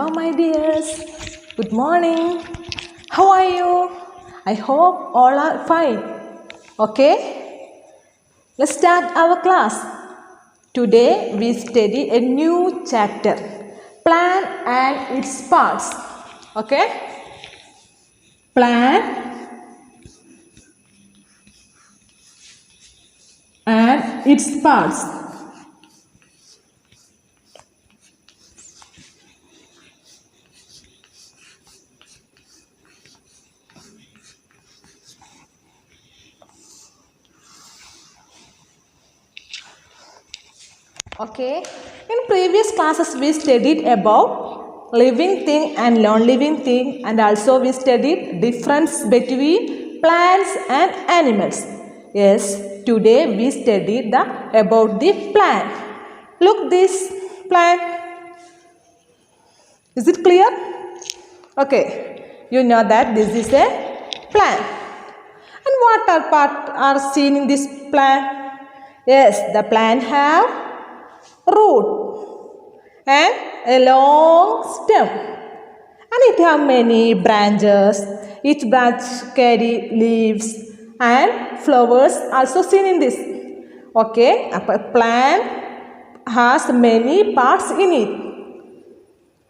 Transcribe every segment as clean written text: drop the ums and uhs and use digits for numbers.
Hello, my dears. Good morning. How are you? I hope all are fine. Okay? Let's start our class. Today we study a new chapter, plant and its parts. Okay? Plant and its parts. Okay, in previous classes we studied about living thing and non-living thing, and also we studied difference between plants and animals. Yes, today we studied about the plant. Look this plant. Is it clear? Okay, you know that this is a plant. And what are parts are seen in this plant? Yes, the plant have root and a long stem, and it have many branches. Each branch carry leaves and flowers also seen in this. Okay, a plant has many parts in it.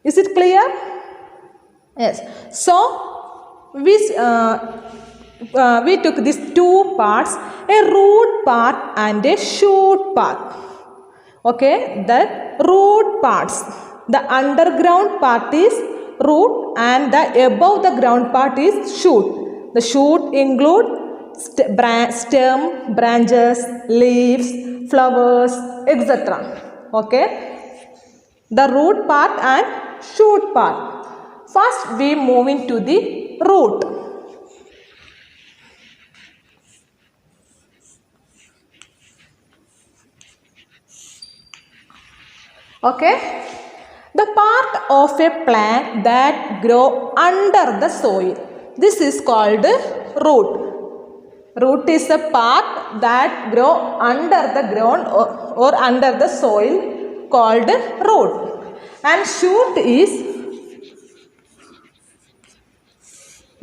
Is it clear? Yes. So we took these two parts, a root part and a shoot part. Okay, the root parts, the underground part is root and the above the ground part is shoot. The shoot include stem, branches, leaves, flowers, etc. Okay, the root part and shoot part. First we move into the root. Okay, the part of a plant that grow under the soil. This is called root. Root is a part that grow under the ground or under the soil called root. And shoot is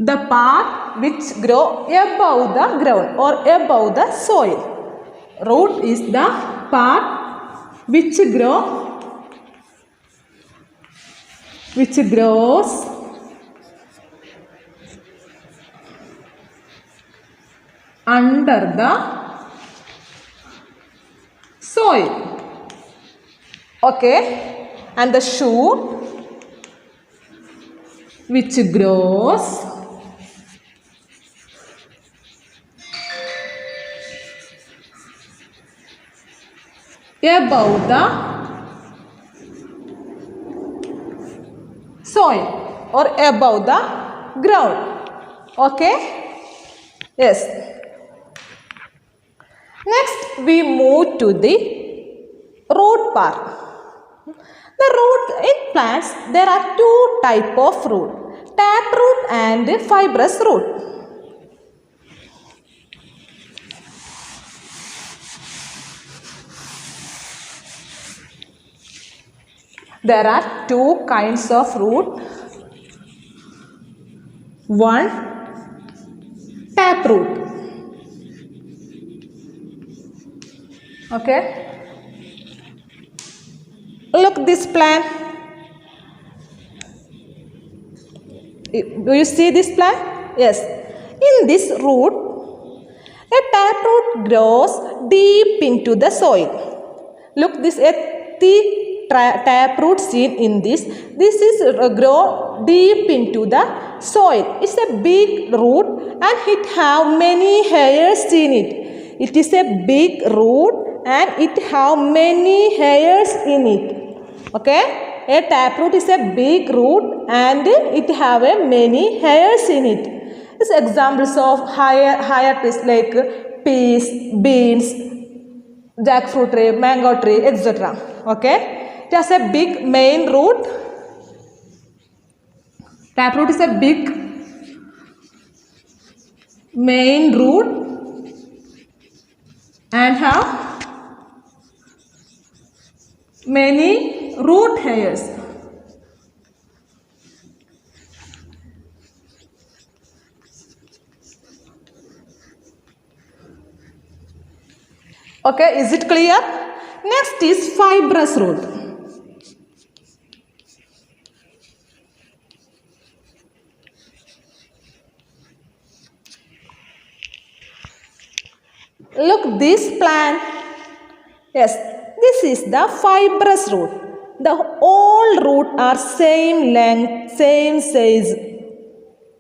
the part which grow above the ground or above the soil. Root is the part which grows under the soil. Okay, and the shoot which grows above the soil or above the ground. Okay, yes. Next we move to the root part. The root in plants, there are two types of root, taproot and fibrous root. There are two kinds of root. One, taproot. Okay. Look this plant. Do you see this plant? Yes. In this root, a taproot grows deep into the soil. Look this thick taproot seen in this. This is grow deep into the soil. It's a big root and it have many hairs in it. It is a big root and it have many hairs in it. Okay, a taproot is a big root and it have many hairs in it. These examples of higher trees like peas, beans, jackfruit tree, mango tree, etc. Okay, it has a big main root. Taproot is a big main root and have many root hairs. Okay, is it clear? Next is fibrous root. Look this plant. Yes, this is the fibrous root. The all root are same length, same size.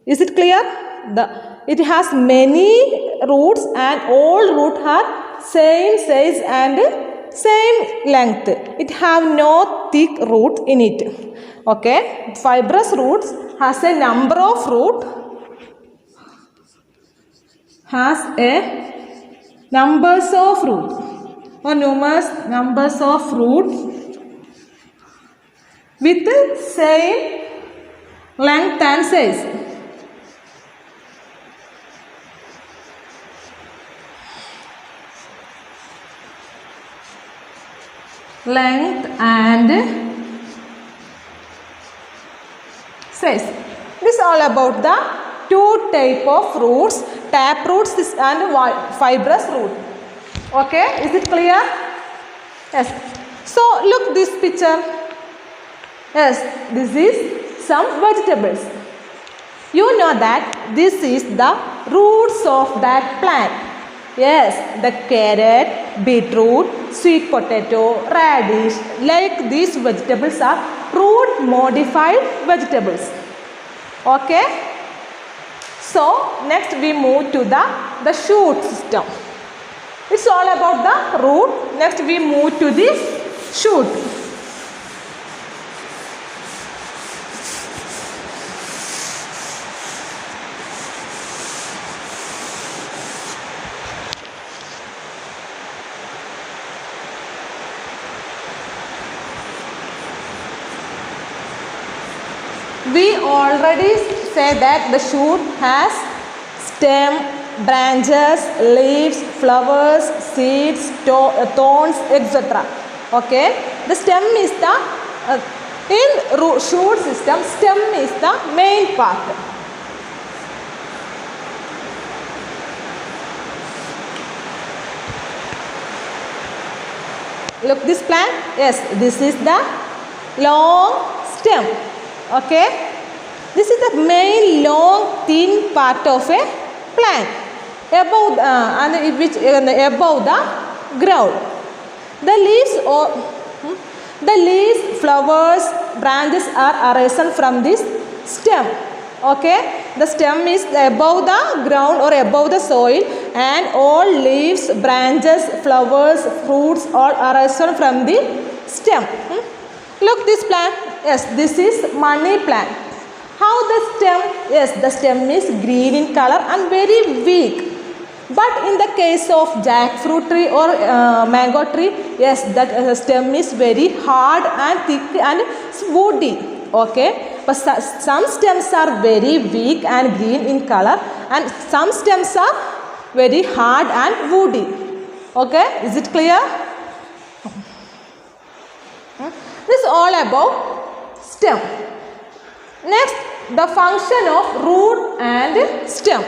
Is it clear? It has many roots and all roots are same size and same length. It have no thick root in it. Okay, fibrous roots has a number of root, has a numbers of root or numerous numbers of root with same length and size. Length and size. This is all about the two type of roots, tap roots and fibrous root. Okay, is it clear? Yes. So look this picture. Yes, this is some vegetables. You know that this is the roots of that plant. Yes, the carrot, beetroot, sweet potato, radish, like these vegetables are root modified vegetables. Okay. So next we move to the shoot system. It's all about the root. Next we move to the shoot. We already say that the shoot has stem, branches, leaves, flowers, seeds, thorns, etc. Okay. The stem is the, in shoot system, stem is the main part. Look this plant. Yes, this is the long stem. Okay. This is the main long thin part of a plant above above the ground. The leaves, flowers, branches are arisen from this stem. Okay. The stem is above the ground or above the soil, and all leaves, branches, flowers, fruits all arisen from the stem. Look this plant. Yes, this is money plant. How the stem? Yes, the stem is green in color and very weak. But in the case of jackfruit tree or mango tree, yes, that stem is very hard and thick and woody. Okay, but some stems are very weak and green in color, and some stems are very hard and woody. Okay, is it clear? This is all about stem. Next, the function of root and stem.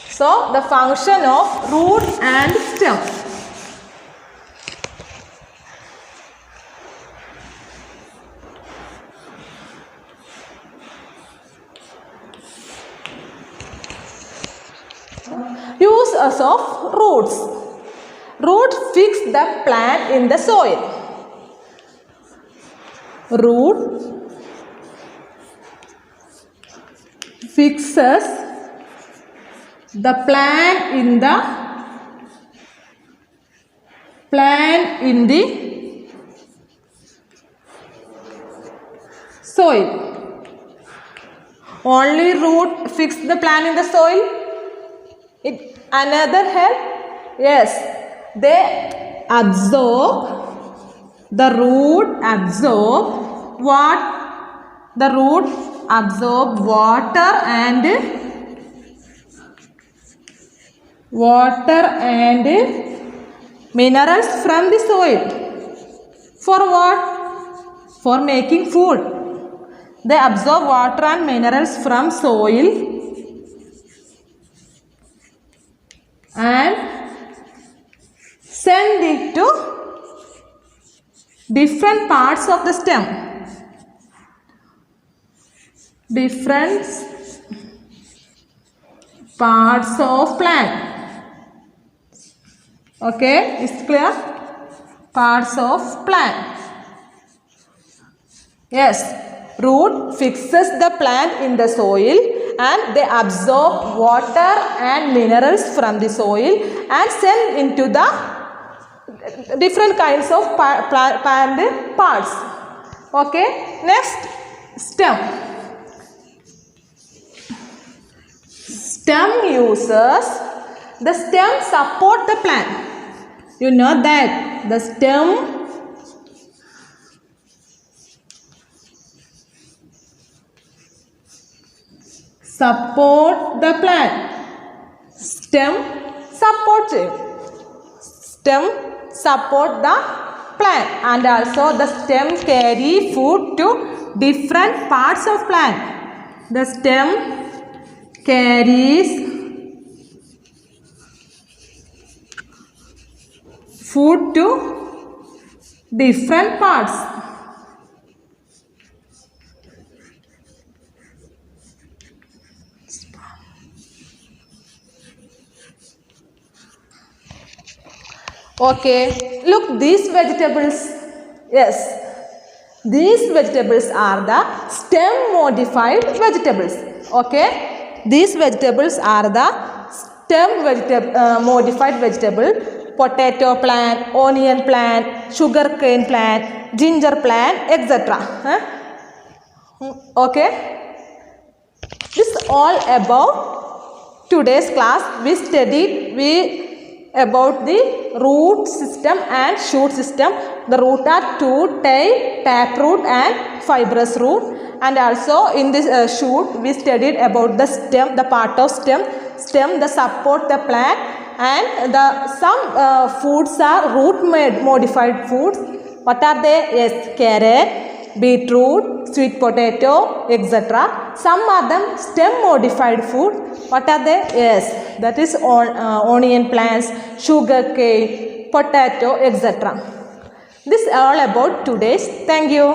So, the function of root and stem. Uses of roots. Root fix the plant in the soil. Root fixes the plant in the soil. Only root fix the plant in the soil. Another help? Yes, they absorb. The root absorb what? The root absorb water and minerals from the soil. For what? For making food. They absorb water and minerals from soil and send it to different parts of the stem. Different parts of plant. Okay, is it clear? Parts of plant. Yes, root fixes the plant in the soil and they absorb water and minerals from the soil and send into the different kinds of plant parts. Okay, next, stem. Stem uses, the stem support the plant. You know that the stem support the plant. Stem supports it. Stem support the plant and also the stem carry food to different parts of plant. The stem carries food to different parts. Okay, look, these vegetables, yes, these vegetables are the stem modified vegetables. Okay, these vegetables are the stem modified vegetable. Potato plant, onion plant, sugarcane plant, ginger plant, etc. Okay, this is all about today's class. We studied about the root system and shoot system. The root are two tail, taproot and fibrous root. And also in this shoot we studied about the stem, the part of stem that support the plant, and some foods are root modified foods. What are they? Yes, carrot, beetroot, sweet potato, etc. Some are them stem modified food. What are they? Yes, that is onion plants, sugar cane, potato, etc. This is all about today's. Thank you.